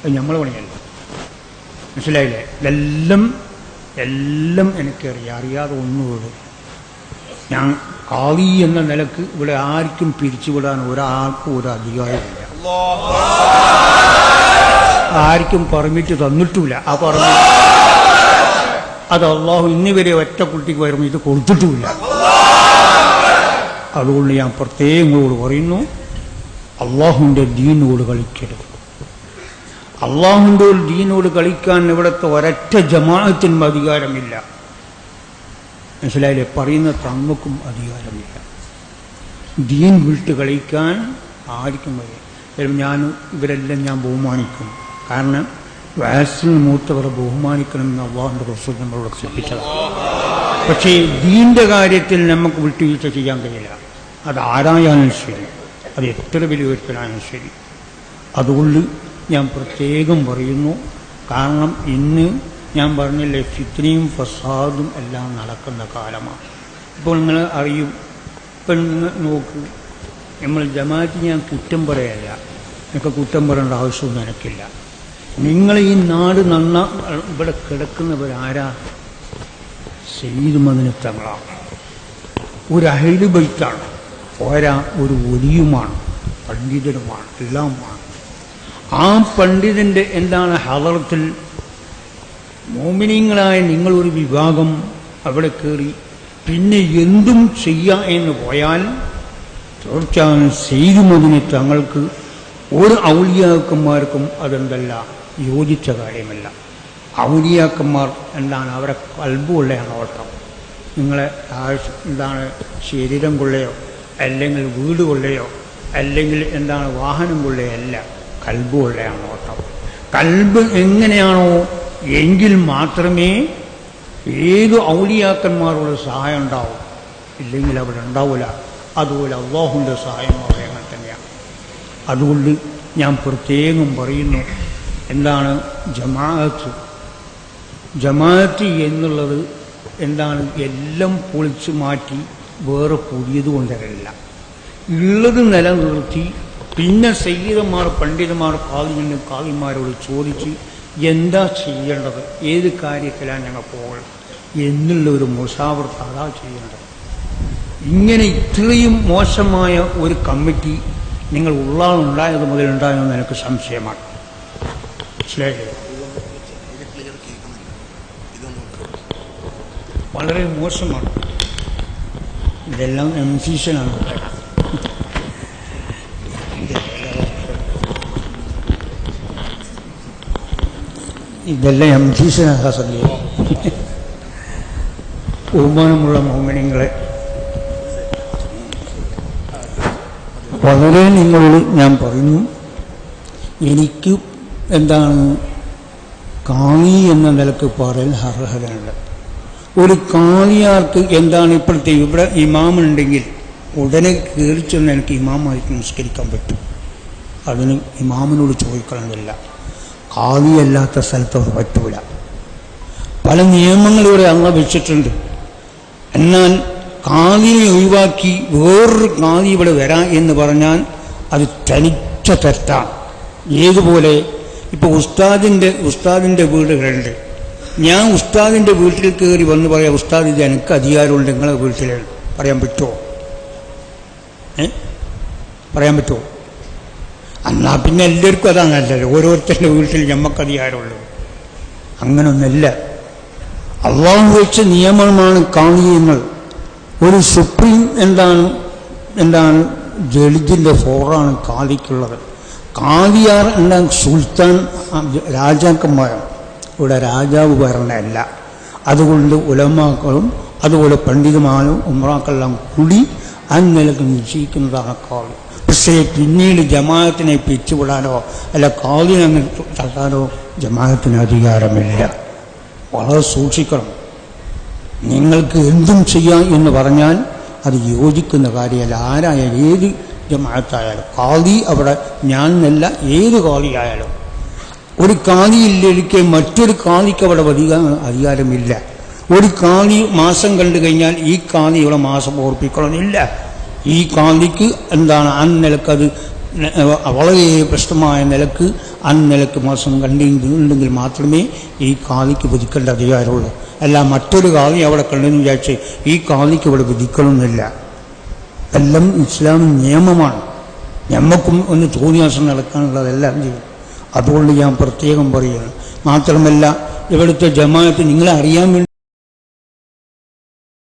അത് നമ്മളെ പണിയല്ല. മനസ്സിലായില്ലേ? എല്ലാം എനിക്കറിയാം. അറിയാതെ ഒന്നുകൂടെ ഞാൻ ഖാദി എന്ന നിലക്ക് ഇവിടെ ആർക്കും പിരിച്ചുവിടാൻ ഒരാൾക്കും ഒരു അധികാരമില്ല. ആർക്കും പെർമിറ്റ് തന്നിട്ടില്ല. ആ പെർമിറ്റ് അത് അള്ളാഹു ഇന്നുവരെ ഒറ്റ കുട്ടിക്ക് പെർമിറ്റ് കൊടുത്തിട്ടുമില്ല. അതുകൊണ്ട് ഞാൻ പ്രത്യേകങ്ങളോട് പറയുന്നു, അള്ളാഹുവിൻ്റെ ദീനോട് കളിക്കരുത്. അള്ളാഹുവിൻ്റെ ഒരു ദീനോട് കളിക്കാൻ ഇവിടുത്തെ ഒരൊറ്റ ജമാഅത്തിനും അധികാരമില്ല. മനസ്സിലായില്ലേ? പറയുന്ന തങ്ങൾക്കും അധികാരമില്ല. ദീൻ വിട്ട് കളിക്കാൻ ആർക്കും വരും. ഞാൻ ഇവരെല്ലാം ഞാൻ ബഹുമാനിക്കും. കാരണം വയസ്സിന് മൂത്തവരെ ബഹുമാനിക്കണമെന്ന് അള്ളാഹുവിൻ്റെ റസൂൽ നമ്മളോട് പഠിപ്പിച്ചതാണ്. പക്ഷേ ദീൻ്റെ കാര്യത്തിൽ നമുക്ക് വിട്ടുവീഴ്ച ചെയ്യാൻ കഴിയില്ല. അത് ആരായാലും ശരി, അത് എത്ര വലിയൊരുത്തനായാലും ശരി. അതുകൊണ്ട് ഞാൻ പ്രത്യേകം പറയുന്നു. കാരണം ഇന്ന് ഞാൻ പറഞ്ഞില്ലേ, ഫിത്നയും ഫസാദും എല്ലാം നടക്കുന്ന കാലമാണ്. ഇപ്പോൾ നിങ്ങൾ അറിയും. ഇപ്പം നിങ്ങൾ നോക്കൂ, നമ്മൾ ജമാഅത്ത് ഞാൻ കുറ്റം പറയല്ല. എനിക്ക് കുറ്റം പറയേണ്ട ആവശ്യമൊന്നും എനിക്കില്ല. നിങ്ങൾ ഈ നാട് ഇവിടെ കിടക്കുന്നവരാരാ? സയ്യിദ് മദനി തങ്ങളാണ്. ഒരു അഹ്ലു ബൈത്താണ്. പോരാ, ഒരു വലിയുമാണ്, പണ്ഡിതനുമാണ്, എല്ലാമാണ്. ആ പണ്ഡിതൻ്റെ എന്താണ് ഹളറത്തിൽ മോമിനീങ്ങളായ നിങ്ങളൊരു വിഭാഗം അവിടെ കയറി പിന്നെ എന്തും ചെയ്യാം എന്ന് പോയാൽ തീർച്ചയായും സയ്യിദ് മദനി തങ്ങൾക്ക് ഒരു ഔലിയാക്കന്മാർക്കും അതെന്തല്ല യോജിച്ച കാര്യമല്ല. ഔലിയാക്കന്മാർ എന്താണ്? അവരെ കൽബ് കൊള്ളയാണ് ഓട്ടം. നിങ്ങളെ എന്താണ് ശരീരം കൊള്ളയോ അല്ലെങ്കിൽ വീട് കൊള്ളയോ അല്ലെങ്കിൽ എന്താണ് വാഹനം കൊള്ളയോ അല്ല, കൽബ് കൊള്ളയാണ് ഓട്ടം. കൽബ് എങ്ങനെയാണോ എങ്കിൽ മാത്രമേ ഏത് ഔലിയാക്കന്മാരുടെ സഹായം ഉണ്ടാവും. ഇല്ലെങ്കിൽ അവിടെ ഉണ്ടാവില്ല. അതുപോലെ അള്ളാഹുവിൻ്റെ സഹായം അവിടെ അങ്ങനെ തന്നെയാണ്. അതുകൊണ്ട് ഞാൻ പ്രത്യേകം പറയുന്നു, എന്താണ് ജമാഅത്ത് എന്നുള്ളത് എന്താണ്? എല്ലാം പൊളിച്ചു മാറ്റി വേറെ പുതിയത് കൊണ്ടുവരില്ല. ഉള്ളത് നിലനിർത്തി പിന്നെ സയ്യിദന്മാർ, പണ്ഡിതന്മാർ, കാദിമാരോട് ചോദിച്ച് എന്താ ചെയ്യേണ്ടത്, ഏത് കാര്യത്തിലാണ് ഞങ്ങൾ പോകുന്നത് എന്നുള്ള ഒരു മുസാവറത്ത് അതാ ചെയ്യേണ്ടത്. ഇങ്ങനെ ഇത്രയും മോശമായ ഒരു കമ്മിറ്റി നിങ്ങൾ ഉള്ളാളുണ്ടായത് മുതലുണ്ടായെന്ന് എനിക്ക് സംശയമാണ്. മനസ്സിലായില്ലേ? വളരെ മോശമാണ്. ഇതെല്ലാം എംസീഷനാണ്. ഇതെല്ലാം എംസീഷനാണ്. സദ്യ ബഹുമാനമുള്ള മോമിനിങ്ങളെ, വളരെ നിങ്ങളോട് ഞാൻ പറയുന്നു, എനിക്ക് എന്താണ് കാളി എന്ന നിലക്ക് പറയാൻ അർഹതയുണ്ട്. ഒരു കാളിയാർക്ക് എന്താണ് ഇപ്പോഴത്തെ ഇവിടെ ഇമാമുണ്ടെങ്കിൽ ഉടനെ കയറി ചെന്ന് എനിക്ക് ഇമാമായിട്ട് നിസ്കരിക്കാൻ പറ്റും. അതിന് ഇമാമിനോട് ചോദിക്കണമെന്നില്ല. കാളിയല്ലാത്ത സ്ഥലത്ത് അത് പറ്റൂല. പല നിയമങ്ങളിവിടെ അങ്ങ് വെച്ചിട്ടുണ്ട്. എന്നാൽ കാളിയെ ഒഴിവാക്കി വേറൊരു കാളി ഇവിടെ വരാം എന്ന് പറഞ്ഞാൽ അത് തനിച്ച തെറ്റാണ്. ഏതുപോലെ ഇപ്പോൾ ഉസ്താദിൻ്റെ വീടുകളുണ്ട്. ഞാൻ ഉസ്താദിൻ്റെ വീട്ടിൽ കയറി വന്ന് പറയാം, ഉസ്താദ് ഇത് എനിക്ക് അധികാരമുണ്ട് നിങ്ങളെ വീട്ടിൽ പറയാൻ പറ്റുമോ? പറയാൻ പറ്റുമോ? എന്നാ പിന്നെ എല്ലാവർക്കും അതാ നല്ലത്. ഓരോരുത്തരുടെ വീട്ടിൽ ഞമ്മക്ക് അധികാരമുള്ളൂ. അങ്ങനൊന്നല്ല. അള്ളാഹു വെച്ച നിയമമാണ് കാളിയങ്ങൾ. ഒരു സുപ്രീം എന്താണ് ജഡ്ജിൻ്റെ ഫോറാണ് കാളിക്കുള്ളത്. കാളിയാർ എന്താണ്? സുൽത്താൻ, രാജാക്കന്മാരാണ്. ഇവിടെ രാജാവ് ഭരണമല്ല. അതുകൊണ്ട് ഉലമാക്കളും അതുപോലെ പണ്ഡിതന്മാരും ഉമ്രാക്കളെല്ലാം കൂടി അന്നിലക്ക് നിശ്ചയിക്കുന്നതാണ് കാളി. പക്ഷേ പിന്നീട് ജമാഅത്തിനെ പിരിച്ചുവിടാനോ അല്ല കാളിനെ തട്ടാനോ ജമാഅത്തിന് അധികാരമില്ല. വളരെ സൂക്ഷിക്കണം. നിങ്ങൾക്ക് എന്തും ചെയ്യാം എന്ന് പറഞ്ഞാൽ അത് യോജിക്കുന്ന കാര്യമല്ല. ആരായാലും ഏത് ജമാഅത്തായാലും കാളി അവിടെ ഞാൻ എന്നല്ല, ഏത് കാളിയായാലും ഒരു കാളിയില്ലെങ്കിൽ മറ്റൊരു കാളിക്ക് അവിടെ അധികാരമില്ല. ഒരു കാളി മാസം കണ്ടു കഴിഞ്ഞാൽ ഈ കാളി ഇവിടെ മാസം ഓർപ്പിക്കണമെന്നില്ല. ഈ കാളിക്ക് എന്താണ് ആ നിലക്ക് അത് വളരെ പ്രശ്നമായ നിലക്ക് നിലക്ക് മാസം കണ്ടിട്ടുണ്ടെങ്കിൽ മാത്രമേ ഈ കാലിക്ക് വിധിക്കേണ്ട അധികാരമുള്ളൂ. അല്ല മറ്റൊരു കാലി അവിടെ കണ്ടെന്ന് വിചാരിച്ച് ഈ കാലിക്ക് ഇവിടെ വിധിക്കണമെന്നില്ല. എല്ലാം ഇസ്ലാം നിയമമാണ്. ഞമ്മക്കും ഒന്ന് തോന്നിയാസം നടക്കാനുള്ളതെല്ലാം ചെയ്യും. അതുകൊണ്ട് ഞാൻ പ്രത്യേകം പറയുകയാണ്. മാത്രമല്ല ഇവിടുത്തെ ജമാഅത്ത് നിങ്ങളെ അറിയാൻ വേണ്ടി